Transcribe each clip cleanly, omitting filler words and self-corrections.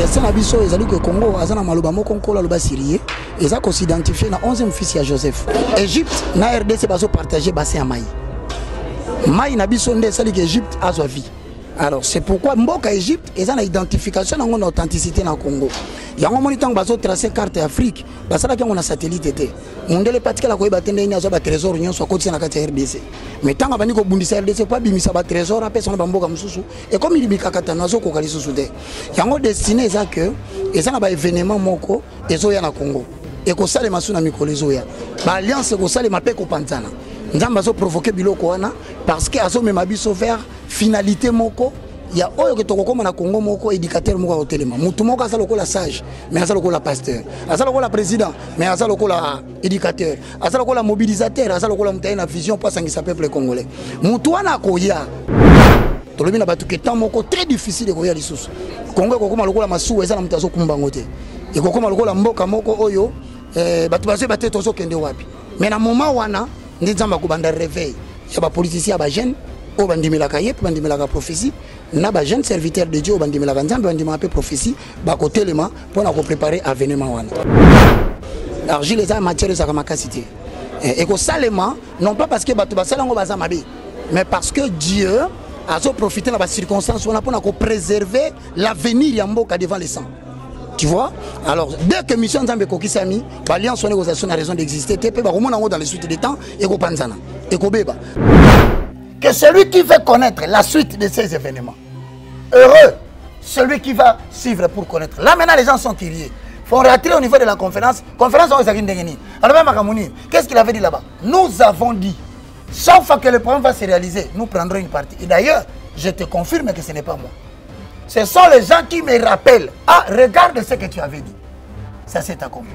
destin abiso ezali que Congo azana maloba moko nkola loba sirié eza ko s'identifier na 11e fils ya Joseph. Égypte na RDC bazo partager bassin ya mai. Mai na biso nde sali que Égypte azwa vie. Alors c'est pourquoi mboka Égypte eza na identification na ngona authenticité na Congo. Yango moni tango bazo tracer carte Afrique basala ki ngona satellite te. Mondele patikala ko batende ni azwa ba trésor nyonso akotisa na kati ya RDC. Mais tango bani ko bundisa RDC pa bimisa ba trésor apesa na bamboka mususu et comme il bikakata nazo ko kali susu te. Yango destiné eza que eza na ba événement moko ezo ya na Congo. Et ko sale masuna mikolo ezo ya. Ba alliance ko sale mapeko panzana. Nzamba azo provoquer biloko wana parce que azo mema biso vers finalité moko ya oyo ke tokokoma na Congo moko éducateur moko au téléma mutu moko azalo ko la sage mais azalo ko la pasteur azalo ko la président mais azalo ko la éducateur azalo ko la mobilisateur azalo ko la mutaye na vision pour sangisa peuple congolais mutu wana koya tolobi na batu ke temps moko très difficile de koya lisusu Congo kokoma lokola masuwa eza na mutazo kumbango te ekokoma lokola mboka moko oyo batu bazo baté tozo kende wapi mais na moment wana ndi nzamba ko banda réveil ya ba politicien ba jeune o bandimelaka yep bandimelaka prophétie na ba jeune serviteur de Dieu o bandimelaka nzambe bandimaka prophétie ba kotelema pour na ko préparer avénement wana argile eza matière za kamakasité et ko salema non pas parce que batu basalango baza mabe mais parce que Dieu a profité na ba circonstances wana pour na ko préserver l'avenir ya mboka devant les sangs. Tu vois? Alors, dès que mission Nzambe kokisami, l'alliance négociation a raison d'exister, TP ba remona dans les suites des temps et ko panzana et ko beba. Que celui qui veut connaître la suite de ces événements, heureux celui qui va suivre pour connaître. Là maintenant les gens sont curieux. Faut rentrer au niveau de la conférence. Conférence on s'agit d'engagner. Alors même Makamouni, qu'est-ce qu'il avait dit là-bas? Nous avons dit, chaque fois que le programme va se réaliser, nous prendrons une partie. Et d'ailleurs, je te confirme que ce n'est pas moi. Ce sont les gens qui me rappellent. Ah, regarde ce que tu avais dit. Ça s'est accompli.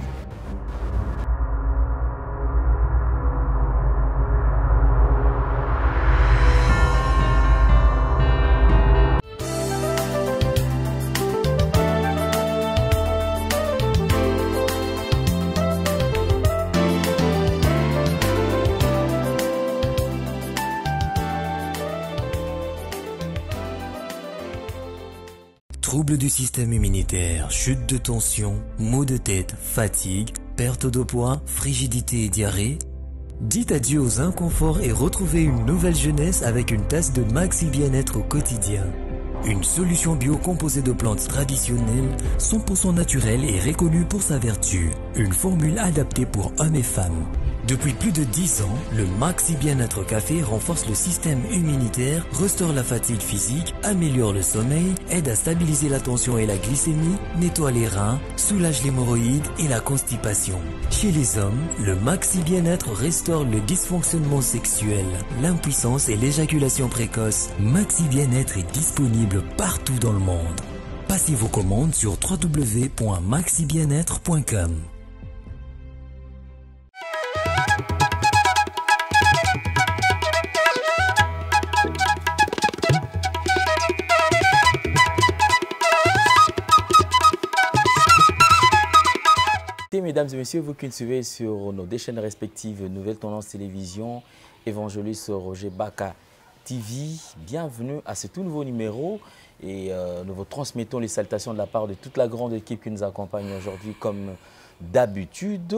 Troubles du système immunitaire, chute de tension, maux de tête, fatigue, perte de poids, frigidité et diarrhée. Dites adieu aux inconforts et retrouvez une nouvelle jeunesse avec une tasse de Maxi Bien-être au quotidien. Une solution bio composée de plantes traditionnelles, 100% naturelle et reconnue pour sa vertu. Une formule adaptée pour hommes et femmes. Depuis plus de 10 ans, le Maxi Bien-être Café renforce le système immunitaire, restaure la fatigue physique, améliore le sommeil, aide à stabiliser la tension et la glycémie, nettoie les reins, soulage l'hémorroïde et la constipation. Chez les hommes, le Maxi Bien-être restaure le dysfonctionnement sexuel, l'impuissance et l'éjaculation précoce. Maxi Bien-être est disponible partout dans le monde. Passez vos commandes sur www.maxibienêtre.com. Mesdames et messieurs, vous qui nous suivez sur nos deux chaînes respectives, Nouvelle Tendance Télévision, Évangéliste Roger Baka TV, bienvenue à ce tout nouveau numéro et nous vous transmettons les salutations de la part de toute la grande équipe qui nous accompagne aujourd'hui comme d'habitude.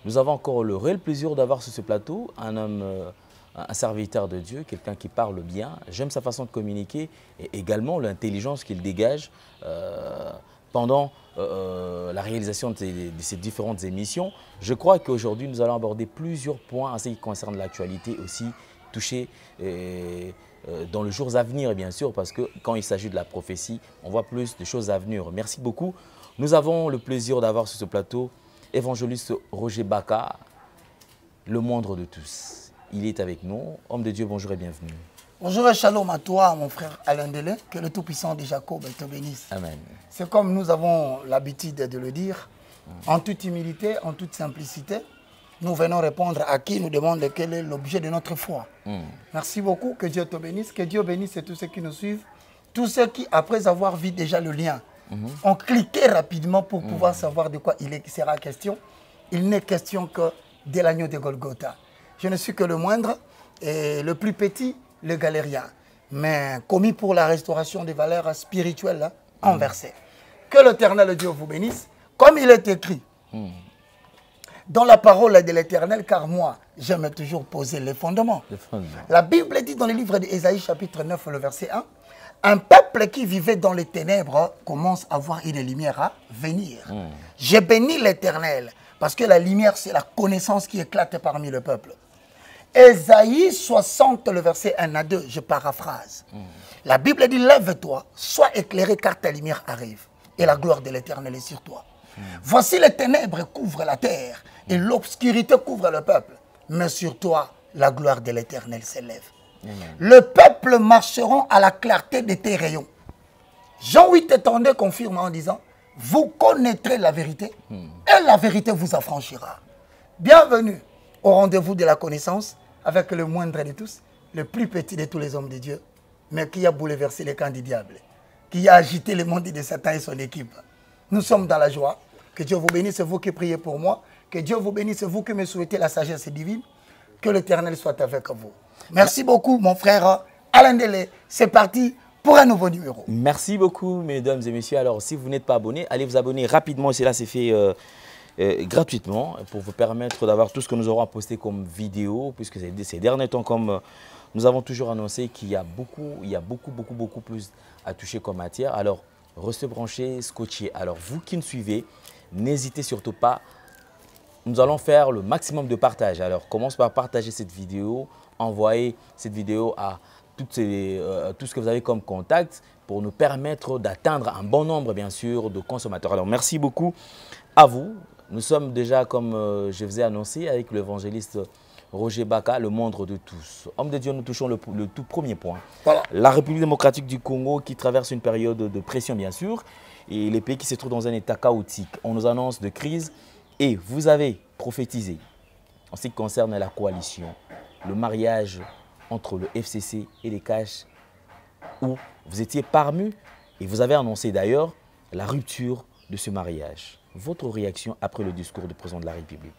Nous avons encore le réel plaisir d'avoir sur ce plateau un homme, un serviteur de Dieu, quelqu'un qui parle bien. J'aime sa façon de communiquer et également l'intelligence qu'il dégage pendant la réalisation de ces différentes émissions. Je crois qu'aujourd'hui, nous allons aborder plusieurs points en ce qui concerne l'actualité aussi, toucher dans les jours à venir, bien sûr, parce que quand il s'agit de la prophétie, on voit plus de choses à venir. Merci beaucoup. Nous avons le plaisir d'avoir sur ce plateau Évangéliste Roger Baka, le moindre de tous. Il est avec nous. Homme de Dieu, bonjour et bienvenue. Bonjour et shalom à toi, mon frère Alain Delay, que le Tout-Puissant de Jacob te bénisse. Amen. C'est comme nous avons l'habitude de le dire, en toute humilité, en toute simplicité, nous venons répondre à qui nous demande quel est l'objet de notre foi. Merci beaucoup, que Dieu te bénisse, que Dieu bénisse tous ceux qui nous suivent, tous ceux qui, après avoir vu déjà le lien, ont cliqué rapidement pour pouvoir savoir de quoi il sera question. Il n'est question que de l'agneau de Golgotha. Je ne suis que le moindre et le plus petit, le galérien, mais commis pour la restauration des valeurs spirituelles en verset. Que l'Éternel Dieu vous bénisse. Comme il est écrit dans la parole de l'Éternel, car moi, j'aime toujours poser les fondements. La Bible dit dans le livre d'Ésaïe, chapitre 9, le verset 1, un peuple qui vivait dans les ténèbres commence à voir une lumière à venir. J'ai béni l'Éternel, parce que la lumière, c'est la connaissance qui éclate parmi le peuple. Ésaïe 60, le verset 1 à 2, je paraphrase. La Bible dit, lève-toi, sois éclairé car ta lumière arrive. Et la gloire de l'Éternel est sur toi. Voici les ténèbres couvrent la terre et l'obscurité couvre le peuple. Mais sur toi, la gloire de l'Éternel s'élève. Le peuple marcheront à la clarté de tes rayons. Jean 8 étendait confirme en disant, vous connaîtrez la vérité et la vérité vous affranchira. Bienvenue au rendez-vous de la connaissance avec le moindre de tous, le plus petit de tous les hommes de Dieu, mais qui a bouleversé les camps du diable, qui a agité le monde de Satan et son équipe. Nous sommes dans la joie. Que Dieu vous bénisse, c'est vous qui priez pour moi. Que Dieu vous bénisse, c'est vous qui me souhaitez la sagesse divine. Que l'Éternel soit avec vous. Merci beaucoup, mon frère Alain Delé. C'est parti pour un nouveau numéro. Merci beaucoup, mesdames et messieurs. Alors, si vous n'êtes pas abonné, allez vous abonner rapidement. Cela c'est fait gratuitement pour vous permettre d'avoir tout ce que nous aurons à poster comme vidéo, puisque ces derniers temps, comme nous avons toujours annoncé qu'il y a beaucoup plus à toucher comme matière. Alors, restez branchés, scotchés. Alors, vous qui nous suivez, n'hésitez surtout pas. Nous allons faire le maximum de partage. Alors, commence par partager cette vidéo, envoyer cette vidéo à tout ce que vous avez comme contact pour nous permettre d'atteindre un bon nombre, bien sûr, de consommateurs. Alors, merci beaucoup à vous. Nous sommes déjà, comme je vous ai annoncé, avec l'évangéliste Roger Baka, le moindre de tous. Homme de Dieu, nous touchons le tout premier point. Voilà. La République démocratique du Congo qui traverse une période de pression, bien sûr, et les pays qui se trouvent dans un état chaotique. On nous annonce de crise et vous avez prophétisé en ce qui concerne la coalition, le mariage entre le FCC et les Cash, où vous étiez parmi et vous avez annoncé d'ailleurs la rupture de ce mariage. Votre réaction après le discours du président de la République?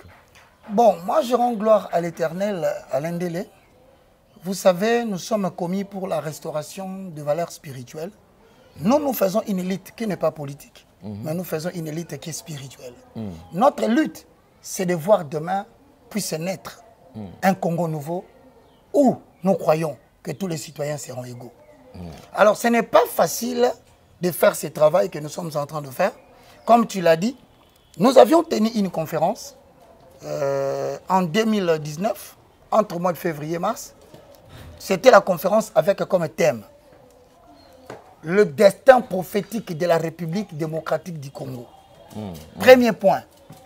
Bon, moi je rends gloire à l'Éternel, Alain Delé. Vous savez, nous sommes commis pour la restauration de valeurs spirituelles. Nous faisons une élite qui n'est pas politique, mais nous faisons une élite qui est spirituelle. Notre lutte, c'est de voir demain puisse naître un Congo nouveau où nous croyons que tous les citoyens seront égaux. Alors, ce n'est pas facile de faire ce travail que nous sommes en train de faire. Comme tu l'as dit, nous avions tenu une conférence en 2019, entre le mois de février et mars. C'était la conférence avec comme thème le destin prophétique de la République démocratique du Congo. Premier point,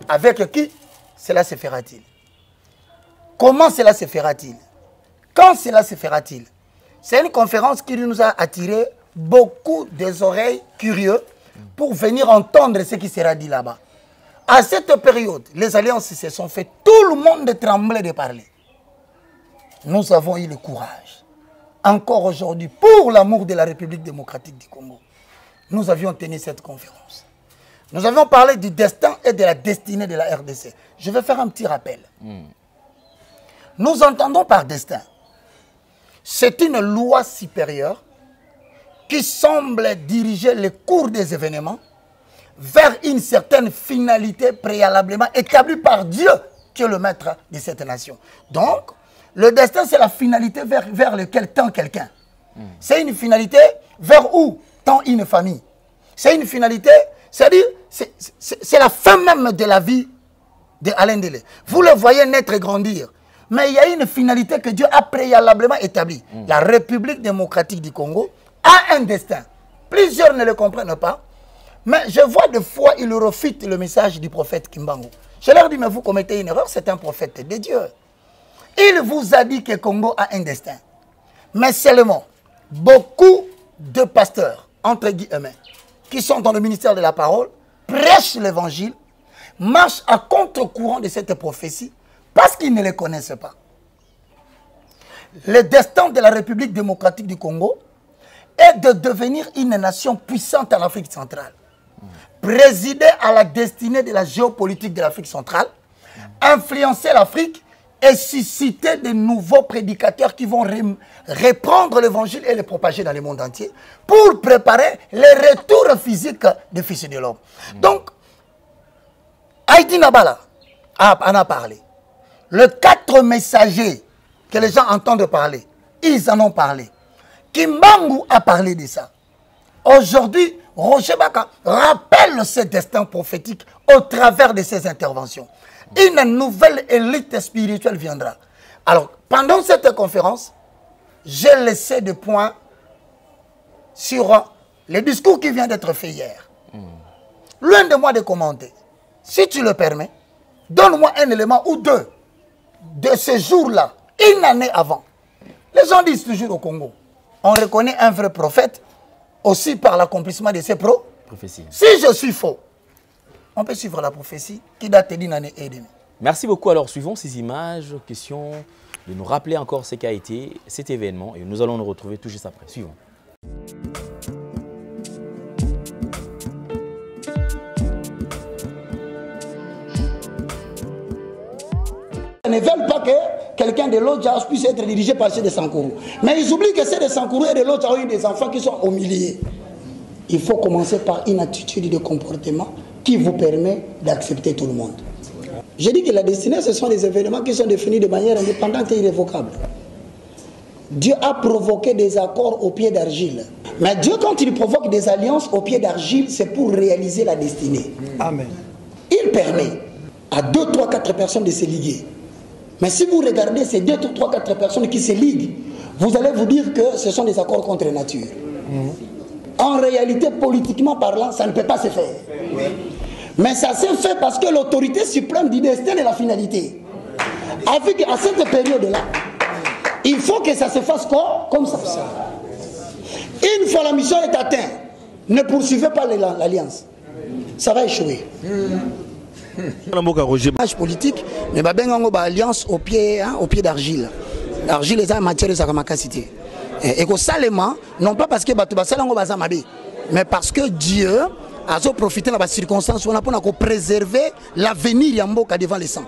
avec qui cela se fera-t-il? Comment cela se fera-t-il? Quand cela se fera-t-il? C'est une conférence qui nous a attiré beaucoup des oreilles curieux pour venir entendre ce qui sera dit là-bas. À cette période, les alliances se sont faites, tout le monde tremblait de parler. Nous avons eu le courage. Encore aujourd'hui, pour l'amour de la République démocratique du Congo, nous avions tenu cette conférence. Nous avions parlé du destin et de la destinée de la RDC. Je vais faire un petit rappel. Nous entendons par destin. C'est une loi supérieure qui semble diriger le cours des événements vers une certaine finalité préalablement établie par Dieu, qui est le maître de cette nation. Donc, le destin, c'est la finalité vers laquelle tend quelqu'un. C'est une finalité vers où tend une famille. C'est une finalité, c'est-à-dire, c'est la fin même de la vie d'Alain Delé. Vous le voyez naître et grandir. Mais il y a une finalité que Dieu a préalablement établie. La République démocratique du Congo a un destin. Plusieurs ne le comprennent pas. Mais je vois des fois, ils refutent le message du prophète Kimbangu. Je leur dis, mais vous commettez une erreur, c'est un prophète de Dieu. Il vous a dit que le Congo a un destin. Mais seulement, beaucoup de pasteurs, entre guillemets, qui sont dans le ministère de la parole, prêchent l'évangile, marchent à contre-courant de cette prophétie, parce qu'ils ne les connaissent pas. Le destin de la République démocratique du Congo est de devenir une nation puissante en Afrique centrale. Présider à la destinée de la géopolitique de l'Afrique centrale, influencer l'Afrique et susciter de nouveaux prédicateurs qui vont reprendre l'évangile et le propager dans le monde entier pour préparer le retour physique des fils de l'homme. Donc, Haïti Nabala en a parlé. Les 4 messagers que les gens entendent parler, ils en ont parlé. Kimbangu a parlé de ça. Aujourd'hui, Roger Baka rappelle ce destin prophétique au travers de ses interventions. Une nouvelle élite spirituelle viendra. Alors, pendant cette conférence, j'ai laissé des points sur le discours qui vient d'être fait hier. Loin de moi de commenter. Si tu le permets, donne-moi un élément ou deux de ce jour-là, une année avant. Les gens disent toujours au Congo, on reconnaît un vrai prophète aussi par l'accomplissement de ses prophéties. Si je suis faux, on peut suivre la prophétie qui date d'une année et demie. Merci beaucoup. Alors, suivons ces images. Question de nous rappeler encore ce qu'a été cet événement. Et nous allons nous retrouver tout juste après. Suivons. Ils ne veulent pas que quelqu'un de l'autre puisse être dirigé par ceux de Sankourou. Mais ils oublient que ceux de Sankourou et de l'autre ont eu des enfants qui sont au milieu. Il faut commencer par une attitude de comportement qui vous permet d'accepter tout le monde. J'ai dit que la destinée, ce sont des événements qui sont définis de manière indépendante et irrévocable. Dieu a provoqué des accords au pied d'argile. Mais Dieu, quand il provoque des alliances au pied d'argile, c'est pour réaliser la destinée. Amen. Il permet à 2, 3, 4 personnes de se liguer. Mais si vous regardez ces 2, 3, 4 personnes qui se liguent, vous allez vous dire que ce sont des accords contre nature. En réalité, politiquement parlant, ça ne peut pas se faire. Mais ça s'est fait parce que l'autorité suprême du destin est la finalité. Avec à cette période-là, il faut que ça se fasse comme ça. Une fois la mission est atteinte, ne poursuivez pas l'alliance. Ça va échouer. Politique, mais alliance au pied d'argile. L'argile est en matière de sa capacité. Et que salement, non pas parce que mais parce que Dieu a profité de la circonstance pour préserver l'avenir Yamboka devant les sangs.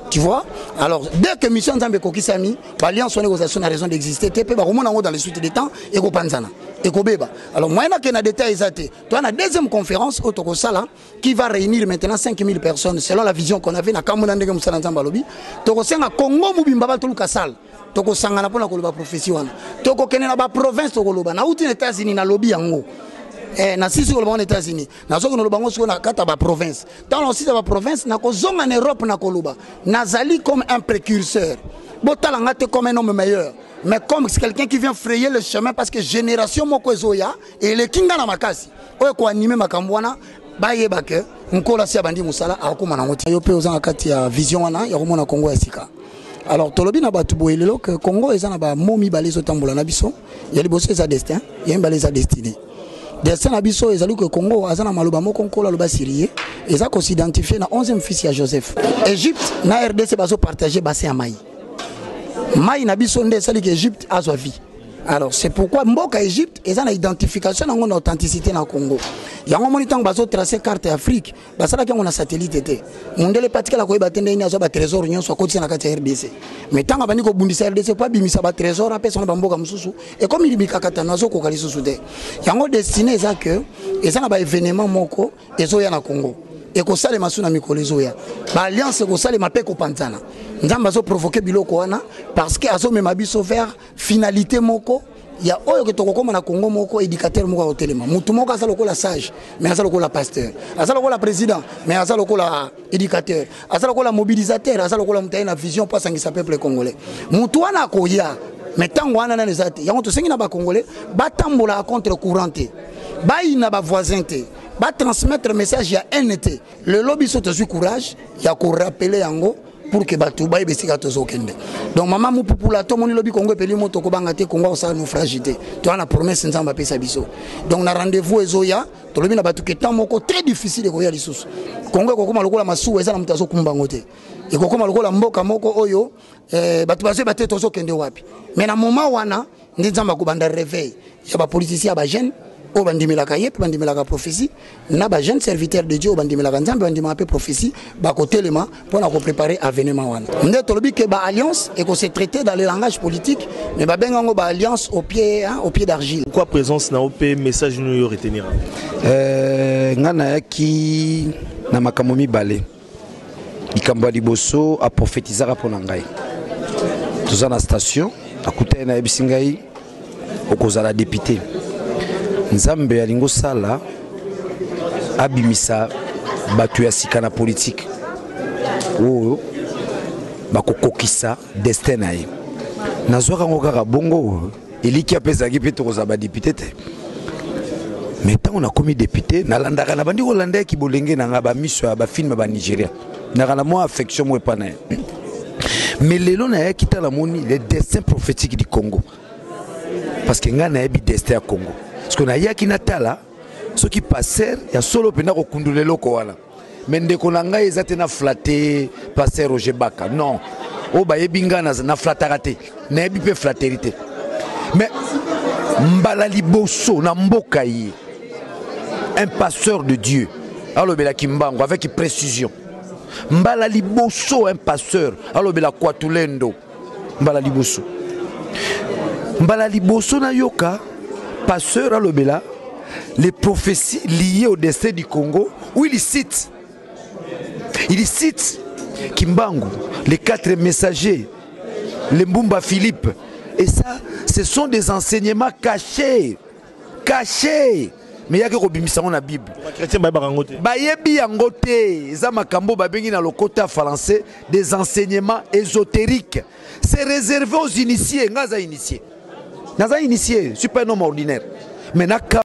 Tu vois? Alors, dès que mission Nzambe Kokisami, l'alliance négociation a raison d'exister, tu peux dans les suites des temps et qu'on panzana. Et qu'on beba. Alors, moi, il y a des détails. Tu as la deuxième conférence au Tokosala qui va réunir maintenant 5000 personnes selon la vision qu'on avait dans Kamuna Ndege Moussala Nzamba Lobi. Tokosala Congo Moubimbaba Tolukasal. Tokosangana pour la profession. Tokokene na province Tokoloba. Na outi États-Unis na lobby yango. Na sisi aux États-Unis na zoko no bango siko na kata ba province dans aussi ba province na ko zonga en Europe na koloba nazali comme un précurseur botala ngate comme un homme meilleur mais comme c'est quelqu'un qui vient frayer le chemin parce que génération moko ezoya et le kinga na makasi oyo ko animer makambwana bayeba ke nkola si abandi musala akoma na ngoti yo pe ozanga kati ya vision wana ya komona Congo ya sika. Alors tolobi na batu boyelelo que Congo ezana ba momi balezo tambola na biso ya liboso eza destin ya mbaleza destinée. Destin abiso ezali que Congo azana maloba moko nkola loba sirié eza ko s'identifier na 11e fils ya Joseph. Égypte na RDC bazo partager bassin ya mai. Mai na biso nde sali que Égypte azwa vie. Alors c'est pourquoi mboka Égypte ezana identification na authenticité na Congo. Yango moni tango bazo tracer carte Afrique basala ki ngona satellite te. Mondele patikala ko ibatende ni azo ba trésor nyonso akotisa na kati ya RDC. Mais tango bani ko bundisa RDC pa bimisa ba trésor apesa na bamboka mususu et comme il bikakata nazo ko kali susu te. Yango destiné eza que ezana ba événement moko ezoya na Congo. Et ko sale masuna mikolo ezoya. Ba alliance ko sale mape ko panzana. Nzamba zo provoquer biloko wana parce que azo mema biso vers finalité moko. Il y a oyo que tokokoma na Congo moko éducateur moko hotelema mutu moko azalo ko la sage mais azalo ko la pasteur azalo ko la président mais azalo ko la éducateur azalo ko la mobilisateur azalo ko la mutaye na vision pour sangisa peuple congolais mutu wana koya mais tango wana na nezate yango to sengi na ba congolais batambola contre courante ba ina ba voisin te ba transmettre message ya NT le lobby so tozu courage ya ko rappeler yango pour que batou baye besika tozokende. Donc maman mu pupula to moni lobi Congo peli moto ko banga te Congo sa naufragité. To ana promesse nzamba pesa biso. Donc na rendez-vous ezoya to lobi na batu ke temps moko très difficile ko ya lisusu. Congo ko koma lokola masuwa eza na mutazo kumbango te. E ko koma lokola mboka moko oyo batu bazo bate tozokende wapi. Mais na moment wana ndi nzamba ko banda réveil ya ba politicien ba jeune au bandimelaka ye, bandimelaka prophétie, na ba jeune serviteur de Dieu au bandimelaka nzambe bandimelaka prophétie, ba côté lema pour na préparer avénement wana. Ndé tolobi que ba alliance et qu'on s'est traité dans le langage politique, mais ba bengango ba alliance au pied d'argile. Pourquoi présence na OP message nous y retenir? Ngana ki na makamomi balé. Ikamba liboso a prophétiser pour ngai. Tous na station, à côté na ebisingai okozala député. Nzambe alingo sala abimisa batu ya sika na politique. Oyo bakokokisa destin na ye. Nazwaka ngo kaka bongo eliki apesaki pe tokozala député te. Mais tant on a commis député, nalandaka na bandi Hollandais ki bolenge na nga ba miso ba film ba Nigeria. Na kana mo affection mo pana. Mais lelo na kita la moni le destin prophétique du Congo. Parce que nga na yebi destin à Congo. Parce que na yaki natala ceux qui passèrent ya solo pena ko kundulelo ko wana. Mais ndeko na nga ezate na flatter passer Roger Baka. Non. O ba yebi nga na flatara te. Na yebi pe flatterité. Mais mbala liboso na mboka yi. Un pasteur de Dieu, alors bela kimbango avec précision. Mbala liboso un pasteur, alors bela kwatulendo. Mbala liboso. Mbala liboso na yoka pasteur alors bela les prophéties liées au destin du Congo où il cite Kimbangu, les 4 messagers, les Mbumba Philippe. Et ça, ce sont des enseignements cachés. Mais il y a que la Bible. Bayebi yangote, za makambo babengi na lokota français des enseignements ésotériques. C'est réservé aux initiés, ngaza initié. Naza initié, je suis pas un homme ordinaire. Mais naka.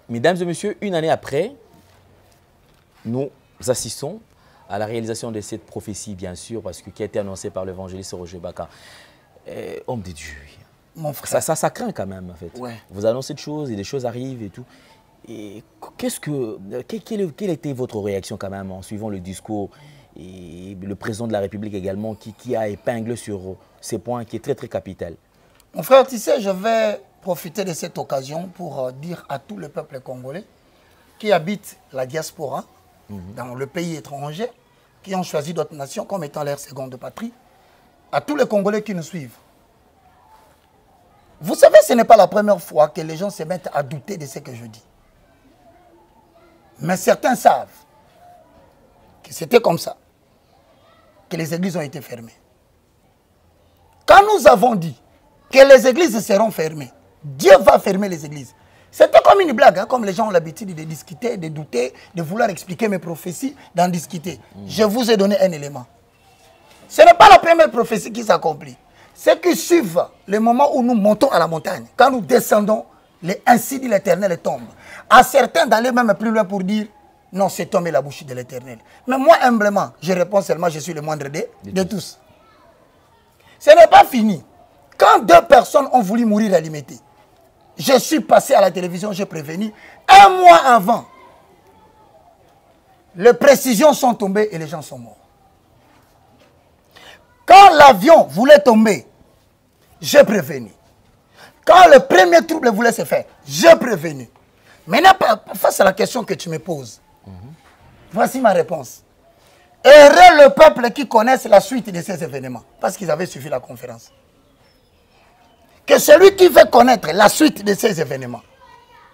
Mesdames et messieurs, une année après, nous assistons à la réalisation de cette prophétie, bien sûr, parce que qui a été annoncée par l'évangéliste Roger Baka. Homme de Dieu. Mon frère. Ça craint quand même, en fait. Ouais. Vous annoncez des choses et des choses arrivent et tout. Et quelle était votre réaction quand même en suivant le discours et le président de la République également qui a épinglé sur ces points qui est très très capital? Mon frère, tu sais, je vais profiter de cette occasion pour dire à tout le peuple congolais qui habite la diaspora, dans le pays étranger, qui ont choisi d'autres nations comme étant leur seconde patrie, à tous les Congolais qui nous suivent. Vous savez, ce n'est pas la première fois que les gens se mettent à douter de ce que je dis. Mais certains savent que c'était comme ça, que les églises ont été fermées. Quand nous avons dit que les églises seront fermées, Dieu va fermer les églises. C'était comme une blague, hein, comme les gens ont l'habitude de discuter, de douter, de vouloir expliquer mes prophéties, d'en discuter. Je vous ai donné un élément. Ce n'est pas la première prophétie qui s'accomplit. Ceux qui suivent le moment où nous montons à la montagne, quand nous descendons, ainsi dit l'Éternel tombe. À certains d'aller même plus loin pour dire, non, cet homme est la bouche de l'Éternel. Mais moi, humblement, je réponds seulement, je suis le moindre de tous. Ce n'est pas fini. Quand 2 personnes ont voulu mourir à Limité, je suis passé à la télévision, j'ai prévenu. 1 mois avant, les précisions sont tombées et les gens sont morts. Quand l'avion voulait tomber, j'ai prévenu. Quand le premier trouble voulait se faire, j'ai prévenu. Maintenant, face à la question que tu me poses, voici ma réponse. Heureux le peuple qui connaisse la suite de ces événements, parce qu'ils avaient suivi la conférence. Que celui qui veut connaître la suite de ces événements,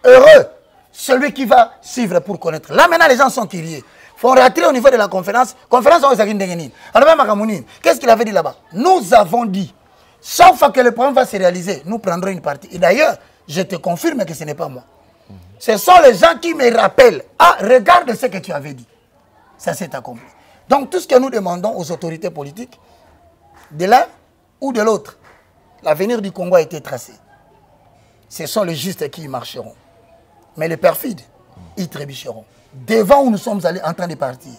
heureux celui qui va suivre pour connaître. Là maintenant les gens sont curieux. Il faut rentrer au niveau de la conférence. Qu'est-ce qu'il avait dit là-bas? Nous avons dit, chaque fois que le programme va se réaliser, nous prendrons une partie. Et d'ailleurs, je te confirme que ce n'est pas moi. Ce sont les gens qui me rappellent. Ah, regarde ce que tu avais dit. Ça s'est accompli. Donc tout ce que nous demandons aux autorités politiques, de l'un ou de l'autre, l'avenir du Congo a été tracé. Ce sont les justes qui y marcheront. Mais les perfides, ils trébucheront. Devant où nous sommes allés en train de partir,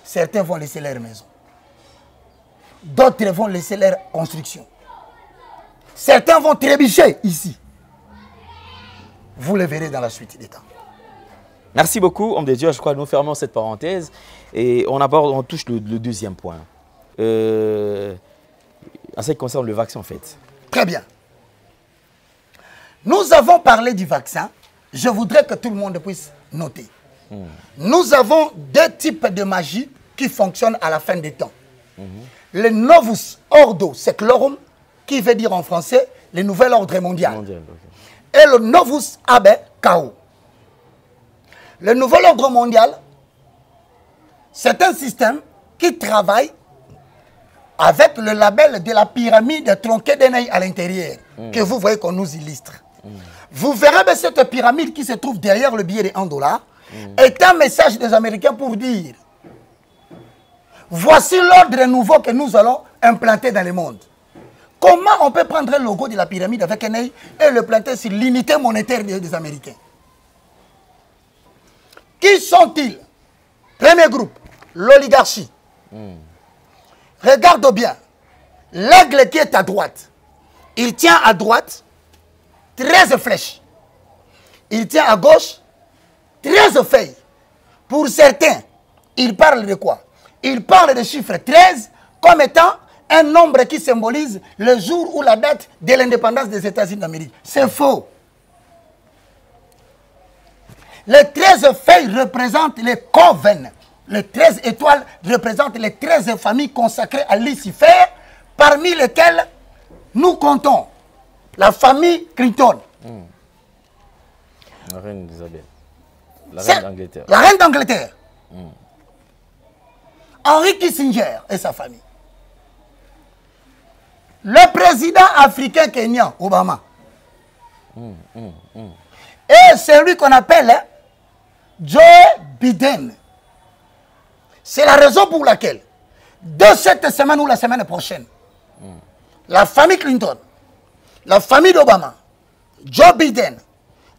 certains vont laisser leur maison. D'autres vont laisser leur construction. Certains vont trébucher ici. Vous le verrez dans la suite des temps. Merci beaucoup, homme de Dieu. Je crois que nous fermons cette parenthèse et on touche le deuxième point. En ce qui concerne le vaccin, en fait. Très bien. Nous avons parlé du vaccin. Je voudrais que tout le monde puisse noter. Nous avons deux types de magie qui fonctionnent à la fin des temps. Le Novus Ordo Seclorum, qui veut dire en français le nouvel ordre mondial. Et le Novus Abe Chaos. Le nouvel ordre mondial, c'est un système qui travaille avec le label de la pyramide tronquée d'un œil à l'intérieur, que vous voyez qu'on nous illustre. Vous verrez que cette pyramide qui se trouve derrière le billet de $1 est un message des Américains pour dire voici l'ordre nouveau que nous allons implanter dans le monde. Comment on peut prendre le logo de la pyramide avec un œil et le planter sur l'unité monétaire des Américains? Qui sont-ils? Premier groupe, l'oligarchie. Regarde bien, l'aigle qui est à droite, il tient à droite 13 flèches. Il tient à gauche 13 feuilles. Pour certains, il parle de quoi? Il parle de chiffre 13 comme étant un nombre qui symbolise le jour ou la date de l'indépendance des États-Unis d'Amérique. C'est faux. Les 13 feuilles représentent les coven. Les 13 étoiles représentent les 13 familles consacrées à Lucifer, parmi lesquelles nous comptons la famille Clinton. La reine Isabelle. La reine d'Angleterre. La reine d'Angleterre. Henry Kissinger et sa famille. Le président africain kenyan, Obama. Et celui qu'on appelle Joe Biden. C'est la raison pour laquelle, de cette semaine ou la semaine prochaine, la famille Clinton, la famille d'Obama, Joe Biden,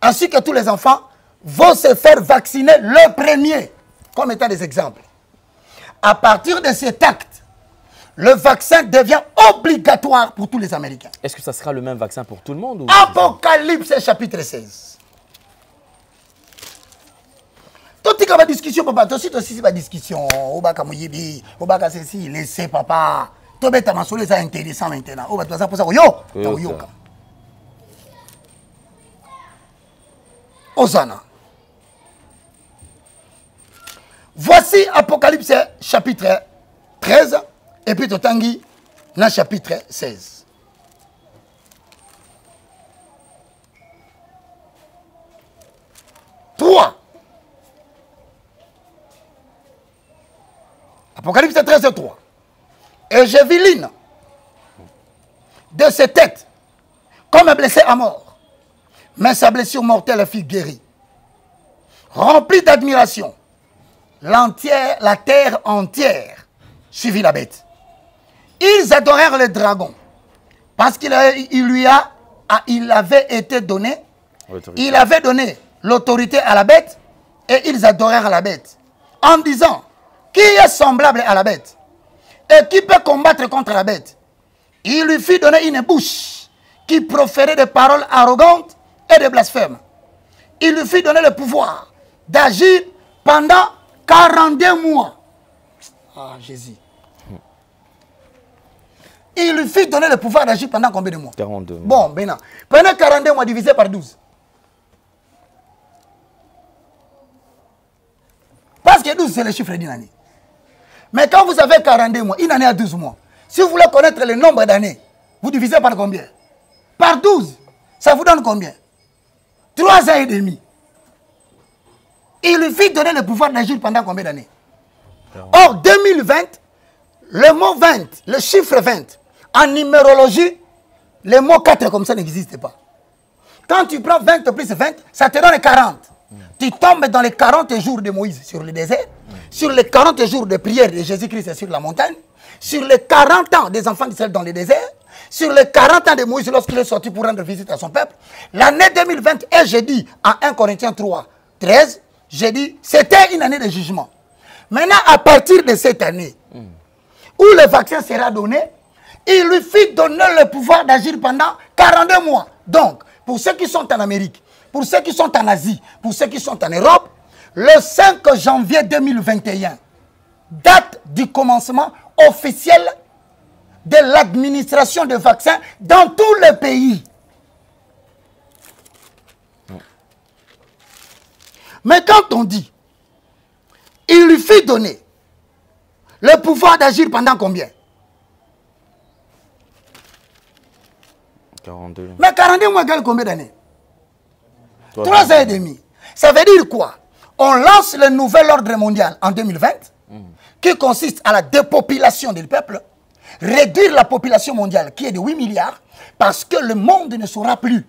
ainsi que tous les enfants, vont se faire vacciner le premier, comme étant des exemples. À partir de cet acte, le vaccin devient obligatoire pour tous les Américains. Est-ce que ça sera le même vaccin pour tout le monde ou... Apocalypse chapitre 16. Tout est comme discussion, papa. Tout aussi, c'est discussion. Obaka Moyebi, Obaka ceci, laissez papa. Tout bête à ma soleil, c'est intéressant maintenant. Obaka, ça pour ça, yo, Hosanna. Voici Apocalypse chapitre 13 et puis Totangi dans chapitre 16. Apocalypse 13, 3. Et je vis l'une de ses têtes comme blessé à mort, mais sa blessure mortelle fut guérie. Remplie d'admiration, la terre entière suivit la bête. Ils adorèrent le dragon parce qu'il avait été donné, il avait donné l'autorité à la bête et ils adorèrent la bête en disant: qui est semblable à la bête et qui peut combattre contre la bête? Il lui fit donner une bouche qui proférait des paroles arrogantes et des blasphèmes. Il lui fit donner le pouvoir d'agir pendant 42 mois. Ah, Jésus. Il lui fit donner le pouvoir d'agir pendant combien de mois? 42 mois. Bon, maintenant, pendant 42 mois divisé par 12. Parce que 12, c'est le chiffre d'une année. Mais quand vous avez 42 mois, une année à 12 mois, si vous voulez connaître le nombre d'années, vous divisez par combien? Par 12. Ça vous donne combien? 3 ans et demi. Il lui fit donner le pouvoir d'agir pendant combien d'années? Or, 2020, le mot 20, le chiffre 20, en numérologie, le mot 4 comme ça n'existe pas. Quand tu prends 20 plus 20, ça te donne 40. Tu tombes dans les 40 jours de Moïse sur le désert, sur les 40 jours de prière de Jésus-Christ sur la montagne, sur les 40 ans des enfants d'Israël dans le désert, sur les 40 ans de Moïse lorsqu'il est sorti pour rendre visite à son peuple. L'année 2020, et j'ai dit en 1 Corinthiens 3, 13, j'ai dit c'était une année de jugement. Maintenant, à partir de cette année, où le vaccin sera donné, il lui fit donner le pouvoir d'agir pendant 42 mois. Donc, pour ceux qui sont en Amérique, pour ceux qui sont en Asie, pour ceux qui sont en Europe, le 5 janvier 2021, date du commencement officiel de l'administration de vaccins dans tous les pays. Mais quand on dit, il lui fit donner le pouvoir d'agir pendant combien? 42. Mais 42 mois égale combien d'années? 3 ans et demi. Ça veut dire quoi? On lance le nouvel ordre mondial en 2020, qui consiste à la dépopulation du peuple, réduire la population mondiale qui est de 8 milliards, parce que le monde ne saura plus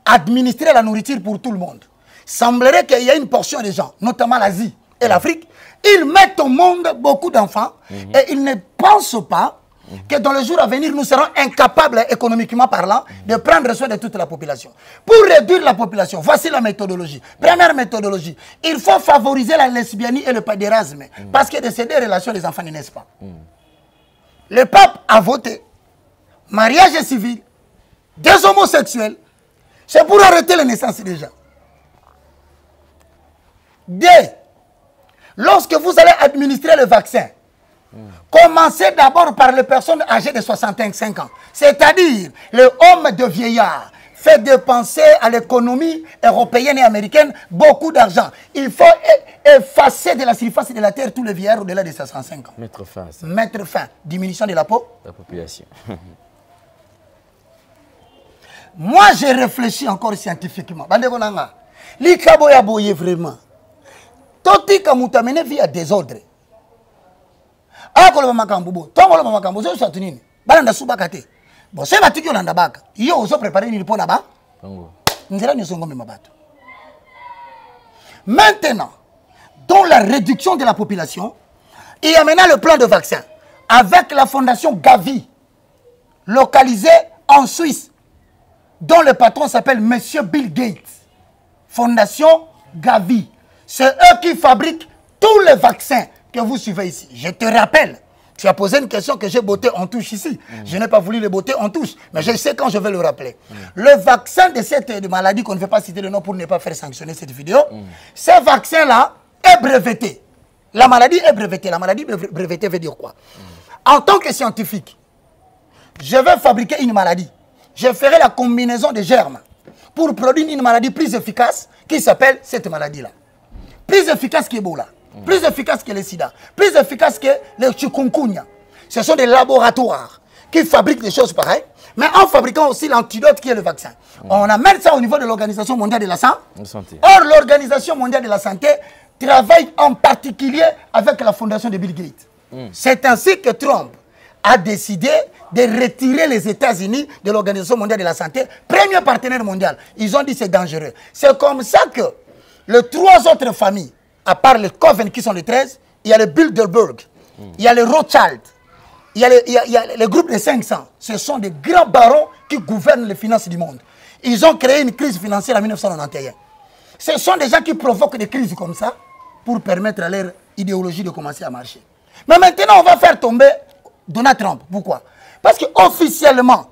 administrer la nourriture pour tout le monde. Semblerait qu'il y a une portion de gens, notamment l'Asie et l'Afrique, ils mettent au monde beaucoup d'enfants et ils ne pensent pas que dans les jours à venir, nous serons incapables, économiquement parlant, de prendre soin de toute la population. Pour réduire la population, voici la méthodologie. Première méthodologie, il faut favoriser la lesbianie et le pédérasme, parce que de ces deux relations, les enfants ne naissent pas. Le pape a voté mariage civil, des homosexuels, c'est pour arrêter les naissances des gens. Lorsque vous allez administrer le vaccin, commencez d'abord par les personnes âgées de 65 ans. C'est-à-dire, le homme de vieillard fait dépenser à l'économie européenne et américaine beaucoup d'argent. Il faut effacer de la surface de la terre tous les vieillards au-delà de 65 ans. Mettre fin à ça. Mettre fin. Diminution de la population. Moi, j'ai réfléchi encore scientifiquement. L'ikabo ya boye vraiment. Toti kamutamene via désordre. Akolo makambubo, tongolo makambo zo satunini. Balanda subakate. Bon, c'est batiki olanda baka. Yo oso préparer ni pona ba. Nzela ni songo mabato. Maintenant, dans la réduction de la population, il y a maintenant le plan de vaccin avec la fondation Gavi, localisée en Suisse, dont le patron s'appelle Monsieur Bill Gates. Fondation Gavi. C'est eux qui fabriquent tous les vaccins que vous suivez ici. Je te rappelle, tu as posé une question que j'ai botté en touche ici. Je n'ai pas voulu le botter en touche, mais je sais quand je vais le rappeler. Le vaccin de cette maladie, qu'on ne veut pas citer le nom pour ne pas faire sanctionner cette vidéo, ce vaccin-là est breveté. La maladie est brevetée. La maladie brevetée veut dire quoi? En tant que scientifique, je vais fabriquer une maladie. Je ferai la combinaison de germes pour produire une maladie plus efficace qui s'appelle cette maladie-là. Plus efficace qu'Ebola, plus efficace que le sida, plus efficace que le chikungunya. Ce sont des laboratoires qui fabriquent des choses pareilles, mais en fabriquant aussi l'antidote qui est le vaccin. On amène ça au niveau de l'Organisation mondiale de la santé. Or, l'Organisation mondiale de la santé travaille en particulier avec la fondation de Bill Gates. C'est ainsi que Trump a décidé de retirer les États-Unis de l'Organisation mondiale de la santé, premier partenaire mondial. Ils ont dit c'est dangereux. C'est comme ça que les 3 autres familles, à part les Coven qui sont les 13, il y a le Bilderberg, il y a les Rothschild, il y a le groupe des 500. Ce sont des grands barons qui gouvernent les finances du monde. Ils ont créé une crise financière en 1991. Ce sont des gens qui provoquent des crises comme ça pour permettre à leur idéologie de commencer à marcher. Mais maintenant, on va faire tomber Donald Trump. Pourquoi? Parce qu'officiellement,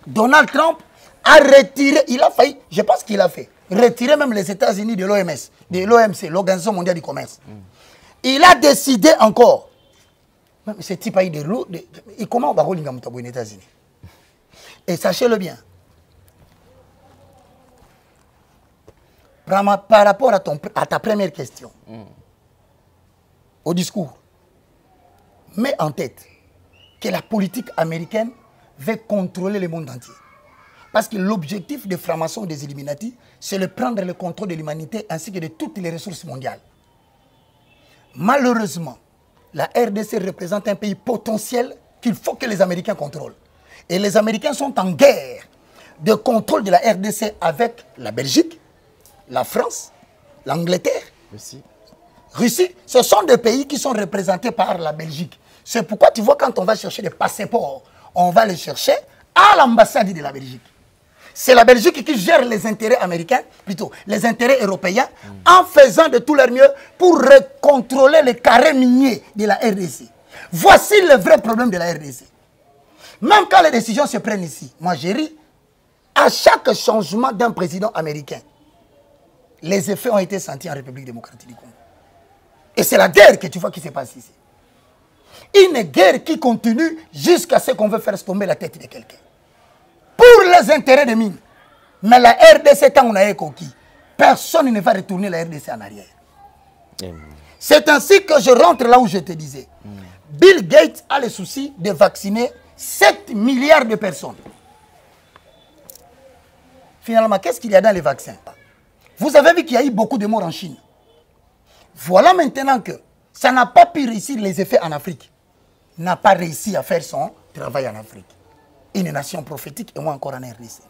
Donald Trump a retiré, il a failli, je pense qu'il a fait, retirer même les États-Unis de l'OMS, de l'OMC, l'Organisation mondiale du commerce. Il a décidé encore, même ce type a eu de l'eau, comment on va rouler aux États-Unis? Et sachez-le bien, par rapport à ta première question, au discours, mets en tête que la politique américaine veut contrôler le monde entier. Parce que l'objectif des francs-maçons et des Illuminati, c'est de prendre le contrôle de l'humanité ainsi que de toutes les ressources mondiales. Malheureusement, la RDC représente un pays potentiel qu'il faut que les Américains contrôlent. Et les Américains sont en guerre de contrôle de la RDC avec la Belgique, la France, l'Angleterre, Russie. Ce sont des pays qui sont représentés par la Belgique. C'est pourquoi tu vois quand on va chercher des passeports, on va les chercher à l'ambassade de la Belgique. C'est la Belgique qui gère les intérêts américains, plutôt les intérêts européens, en faisant de tout leur mieux pour contrôler les carrés miniers de la RDC. Voici le vrai problème de la RDC. Même quand les décisions se prennent ici, moi j'ai ri, à chaque changement d'un président américain, les effets ont été sentis en République démocratique du Congo. Et c'est la guerre que tu vois qui se passe ici. Une guerre qui continue jusqu'à ce qu'on veut faire tomber la tête de quelqu'un. Pour les intérêts des mines. Mais la RDC, tant on a coquille, personne ne va retourner la RDC en arrière. C'est ainsi que je rentre là où je te disais. Bill Gates a le souci de vacciner 7 milliards de personnes. Finalement, qu'est-ce qu'il y a dans les vaccins? Vous avez vu qu'il y a eu beaucoup de morts en Chine. Voilà maintenant que ça n'a pas pu réussir les effets en Afrique. N'a pas réussi à faire son travail en Afrique. Une nation prophétique et moi encore en RDC.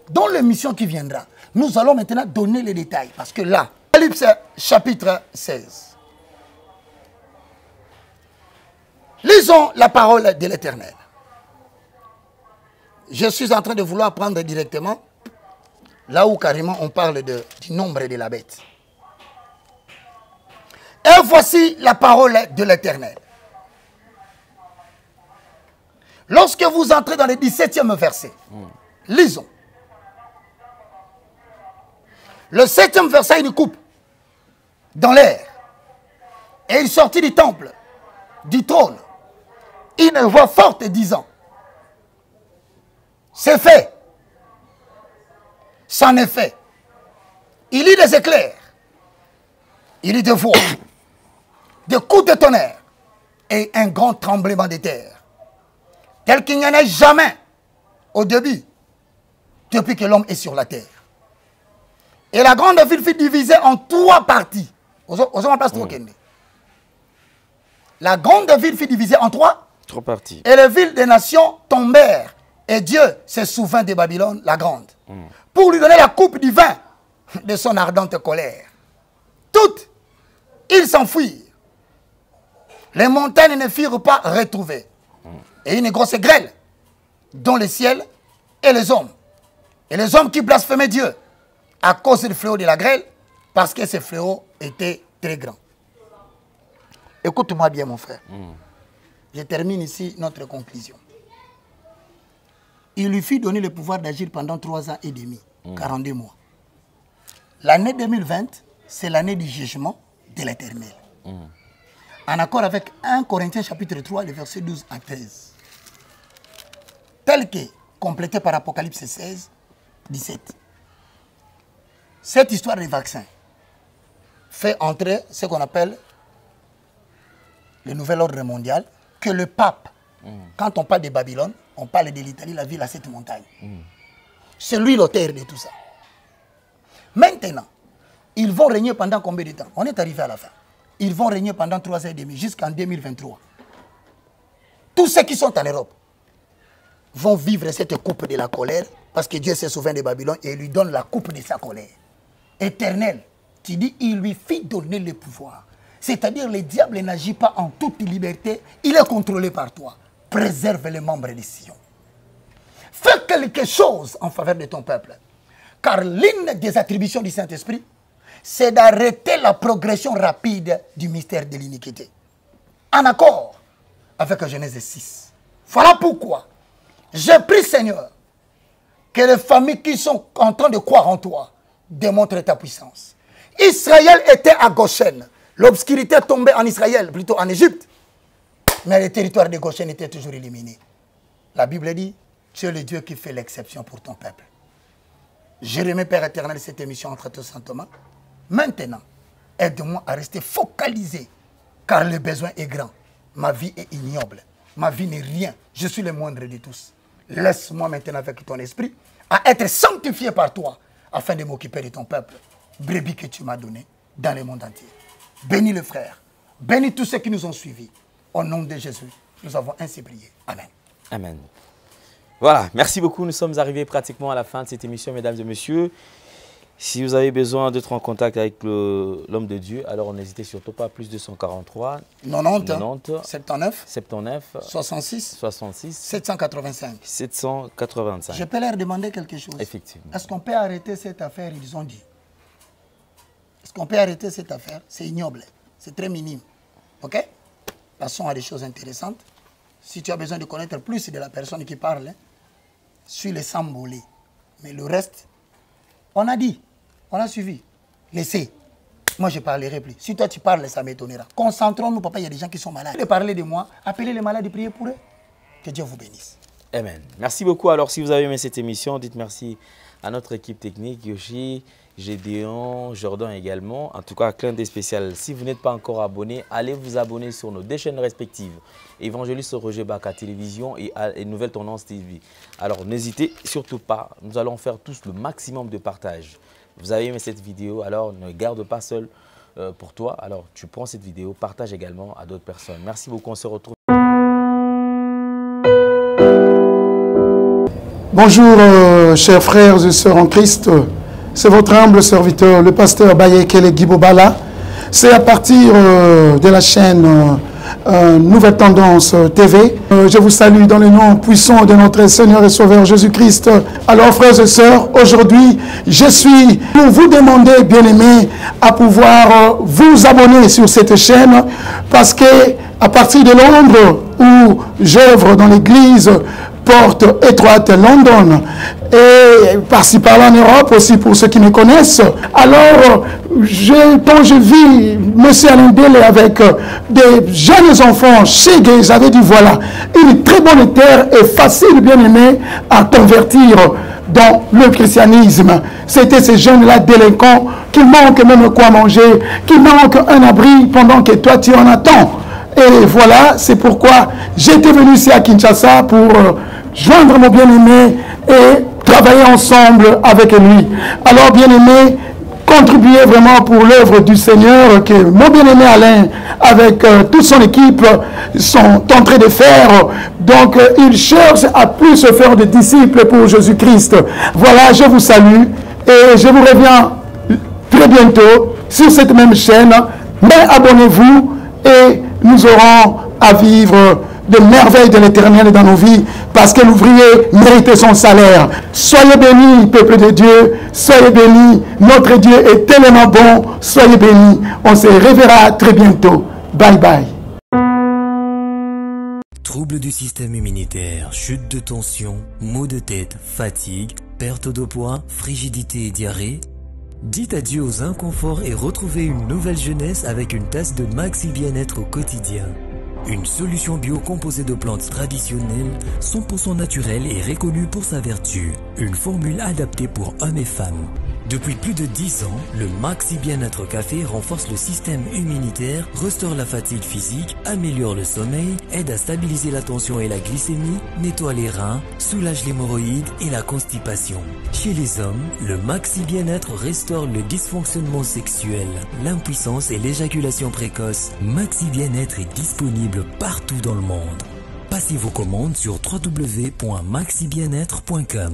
Dans l'émission qui viendra, nous allons maintenant donner les détails. Parce que là, Apocalypse chapitre 16. Lisons la parole de l'Éternel. Je suis en train de vouloir prendre directement là où carrément on parle du nombre de la bête. Et voici la parole de l'Éternel. Lorsque vous entrez dans le 17e verset, lisons. Le 7e verset, il coupe dans l'air. Et il sortit du temple, du trône, une voix forte disant, c'est fait. C'en est fait. Il y eut des éclairs, il y eut des voix, des coups de tonnerre et un grand tremblement de terre, tel qu'il n'y en a jamais au début, depuis que l'homme est sur la terre. Et la grande ville fut divisée en 3 parties. La grande ville fut divisée en 3 parties. Et les villes des nations tombèrent. Et Dieu se souvint de Babylone, la grande, pour lui donner la coupe du vin de son ardente colère. Toutes, ils s'enfuirent. Les montagnes ne furent pas retrouvées. Et une grosse grêle, dont le ciel et les hommes. Et les hommes qui blasphémaient Dieu, à cause du fléau de la grêle, parce que ce fléau était très grand. Écoute-moi bien, mon frère. Je termine ici notre conclusion. Il lui fut donné le pouvoir d'agir pendant 3 ans et demi, 42 mois. L'année 2020, c'est l'année du jugement de l'Éternel. En accord avec 1 Corinthiens chapitre 3, les versets 12 à 13. Tel que complété par Apocalypse 16, 17. Cette histoire des vaccins fait entrer ce qu'on appelle le nouvel ordre mondial, que le pape, quand on parle de Babylone, on parle de l'Italie, la ville à 7 montagnes. C'est lui l'auteur de tout ça. Maintenant, ils vont régner pendant combien de temps? On est arrivé à la fin. Ils vont régner pendant 3 ans et demi, jusqu'en 2023. Tous ceux qui sont en Europe vont vivre cette coupe de la colère, parce que Dieu se souvient de Babylone et lui donne la coupe de sa colère. Éternel, tu dis, il lui fit donner le pouvoir. C'est-à-dire, le diable n'agit pas en toute liberté, il est contrôlé par toi. Préserve les membres de Sion. Fais quelque chose en faveur de ton peuple. Car l'une des attributions du Saint-Esprit, c'est d'arrêter la progression rapide du mystère de l'iniquité. En accord avec Genèse 6. Voilà pourquoi je prie, Seigneur, que les familles qui sont en train de croire en toi démontrent ta puissance. Israël était à Goshen. L'obscurité tombait en Israël, plutôt en Égypte. Mais le territoire de Goshen était toujours éliminé. La Bible dit, tu es le Dieu qui fait l'exception pour ton peuple. Je remets, Père éternel, cette émission entre tes saintes mains. Maintenant, aide-moi à rester focalisé, car le besoin est grand. Ma vie est ignoble. Ma vie n'est rien. Je suis le moindre de tous. Laisse-moi maintenant avec ton esprit à être sanctifié par toi, afin de m'occuper de ton peuple, brebis que tu m'as donné dans le monde entier. Bénis le frère. Bénis tous ceux qui nous ont suivis. Au nom de Jésus, nous avons ainsi prié. Amen. Amen. Voilà, merci beaucoup. Nous sommes arrivés pratiquement à la fin de cette émission, mesdames et messieurs. Si vous avez besoin d'être en contact avec l'homme de Dieu, alors n'hésitez surtout pas, plus 243 90 79 79 66 66 785. 785. Je peux leur demander quelque chose. Effectivement. Est-ce qu'on peut arrêter cette affaire? Ils ont dit. Est-ce qu'on peut arrêter cette affaire? C'est ignoble. C'est très minime. OK? Passons à des choses intéressantes. Si tu as besoin de connaître plus de la personne qui parle, suis les sambolés. Mais le reste, on a dit, on a suivi. Laissez. moi je parlerai plus. Si toi tu parles, ça m'étonnera. Concentrons-nous, papa, il y a des gens qui sont malades. Parlez de moi, appelez les malades et priez pour eux. Que Dieu vous bénisse. Amen. Merci beaucoup. Alors, si vous avez aimé cette émission, dites merci à notre équipe technique, Yoshi, Gédéon, Jordan également. En tout cas, clin d'œil spécial. Si vous n'êtes pas encore abonné, allez vous abonner sur nos deux chaînes respectives. Évangéliste Roger Baka Télévision et Nouvelle Tendance TV. Alors, n'hésitez surtout pas. Nous allons faire tous le maximum de partage. Vous avez aimé cette vidéo, alors ne garde pas seul pour toi. Alors, tu prends cette vidéo, partage également à d'autres personnes. Merci beaucoup. On se retrouve. Bonjour, chers frères et sœurs en Christ. C'est votre humble serviteur, le pasteur Bayekele Guibobala. C'est à partir de la chaîne Nouvelle Tendance TV. Je vous salue dans le nom puissant de notre Seigneur et Sauveur Jésus-Christ. Alors, frères et sœurs, aujourd'hui, je suis pour vous demander, bien-aimés, à pouvoir vous abonner sur cette chaîne parce que à partir de Londres, où j'œuvre dans l'église Porte Étroite London, et par-ci par-là en Europe aussi pour ceux qui me connaissent. Alors, quand je vis M. Alain Dele avec des jeunes enfants chez Gay, j'avais dit voilà, une très bonne terre et facile, bien aimé, à convertir dans le christianisme. C'était ces jeunes-là délinquants qui manquent même quoi manger, qui manquent un abri pendant que toi tu en attends. Et voilà, c'est pourquoi j'étais venu ici à Kinshasa pour joindre mon bien-aimé et travailler ensemble avec lui. Alors, bien-aimé, contribuez vraiment pour l'œuvre du Seigneur que mon bien-aimé Alain, avec toute son équipe, sont en train de faire. Donc, il cherche à plus se faire de disciples pour Jésus-Christ. Voilà, je vous salue et je vous reviens très bientôt sur cette même chaîne. Mais abonnez-vous et nous aurons à vivre de merveilles de l'éternel dans nos vies parce que l'ouvrier mérite son salaire. Soyez bénis, peuple de Dieu. Soyez bénis. Notre Dieu est tellement bon. Soyez bénis. On se reverra très bientôt. Bye bye. Troubles du système immunitaire, chute de tension, maux de tête, fatigue, perte de poids, frigidité et diarrhée. Dites adieu aux inconforts et retrouvez une nouvelle jeunesse avec une tasse de Maxi Bien-être au quotidien. Une solution bio composée de plantes traditionnelles, 100% naturelle et reconnue pour sa vertu. Une formule adaptée pour hommes et femmes. Depuis plus de 10 ans, le Maxi Bien-être Café renforce le système immunitaire, restaure la fatigue physique, améliore le sommeil, aide à stabiliser la tension et la glycémie, nettoie les reins, soulage l'hémorroïde et la constipation. Chez les hommes, le Maxi Bien-être restaure le dysfonctionnement sexuel, l'impuissance et l'éjaculation précoce. Maxi Bien-être est disponible partout dans le monde. Passez vos commandes sur www.maxibienêtre.com.